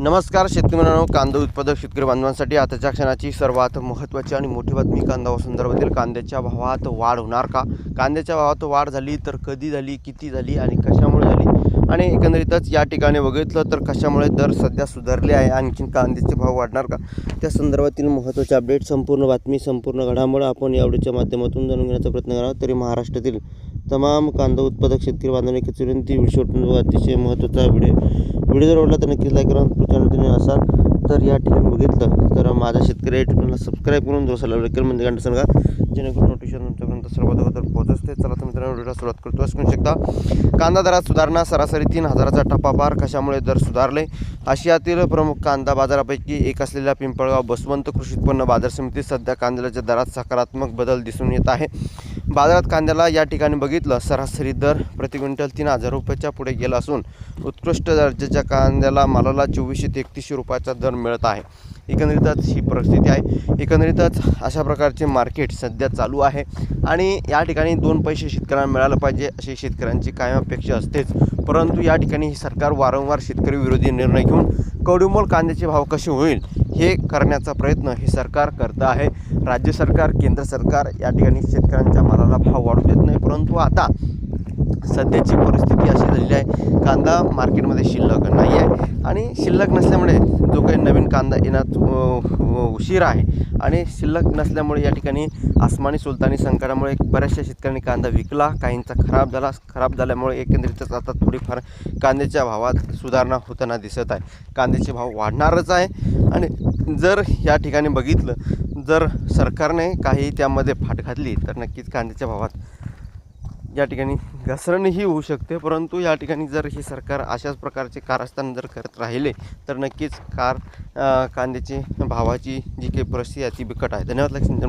नमस्कार शेतकरी मित्रांनो, कांदा उत्पादक शेतकरी बांधवांसाठी आताच्या क्षणाची सर्वात महत्त्वाची आणि मोठी बातमी कांदा संदर्भातील कांद्याच्या भावात वाढ होणार का? कांद्याच्या भावात वाढ झाली तर कधी झाली, किती झाली आणि कशामुळे झाली आणि एकंदरीतच या ठिकाणी बघितलं तर कशामुळे दर सध्या सुधारले आहे, आणखीन कांद्याचे भाव वाढणार का, त्या संदर्भातील महत्त्वाचे अपडेट, संपूर्ण बातमी, संपूर्ण घडामोड आपण या व्हिडिओच्या माध्यमातून जाणून घेण्याचा प्रयत्न करा। तरी महाराष्ट्रातील तमाम कांदा उत्पादक शेतकरी बांधवांनी एकच विनंती, व्हिडिओ अतिशय महत्त्वाचा व्हिडिओ जर आवडला तर नक्कीच लाईक करा। चॅनल असाल तर या ठिकाणी बघितलं तर माझ्या शेतकरी युट्यूबला सबस्क्राईब करून दोसाला लाईक म्हणजे घंटा सांगा, जेणेकरून नोटिफिकेशन तुमच्यापर्यंत सर्वात अगोदर पोहोचते। चला तर मित्रांनो, व्हिडिओला सुरुवात करतो। असू शकता कांदा दरात सुधारणा, सरासरी 3000चा टप्पा पार, कशामुळे दर सुधारले? आशियातील प्रमुख कांदा बाजारापैकी एक असलेल्या पिंपळगाव बसवंत कृषी उत्पन्न बाजार समितीत सध्या कांद्याच्या दरात सकारात्मक बदल दिसून येत आहे। बाजारात कांद्याला या ठिकाणी बघितलं सरासरी दर प्रति क्विंटल 3000 रुपयाच्या पुढे गेला असून उत्कृष्ट दर्जाच्या कांद्याला मालाला 2400 ते 3100 रुपयाचा दर मिळत आहे। एकंदरीतच ही परिस्थिती आहे। एकंदरीतच अशा प्रकारचे मार्केट सध्या चालू आहे आणि या ठिकाणी 2 पैसे शेतकऱ्यांना मिळालं पाहिजे अशी शेतकऱ्यांची कायम अपेक्षा असतेच, परंतु या ठिकाणी सरकार वारंवार शेतकरी विरोधी निर्णय घेऊन कवडीमोल कांद्याचे भाव कसे होईल हे करण्याचा प्रयत्न हे सरकार करतं आहे। राज्य सरकार, केंद्र सरकार या ठिकाणी शेतकऱ्यांच्या मालाला भाव वाढू देत नाही, परंतु आता सध्याची परिस्थिती अशी झालेली आहे, कांदा मार्केटमध्ये शिल्लक नाही आहे आणि शिल्लक नसल्यामुळे जो काही नवीन कांदा येण्यात उशीर आहे आणि शिल्लक नसल्यामुळे या ठिकाणी आसमानी सुलतानी संकटामुळे बऱ्याचशा शेतकऱ्यांनी कांदा विकला, काहींचा खराब झाल्यामुळे एकंदरीतच आता थोडीफार कांद्याच्या भावात सुधारणा होताना दिसत आहे। कांद्याचे भाव वाढणारच आहे आणि जर या ठिकाणी बघितलं, जर सरकारने काही त्यामध्ये फाट घातली तर नक्कीच कांद्याच्या भावात या ठिकाणी घसरणही होऊ शकते, परंतु या ठिकाणी जर हे सरकार अशाच प्रकारचे कारस्थान जर करत राहिले तर नक्कीच कांद्याची भावाची जी काही परिस्थिती आहे ती बिकट आहे। धन्यवाद. लक्ष्मी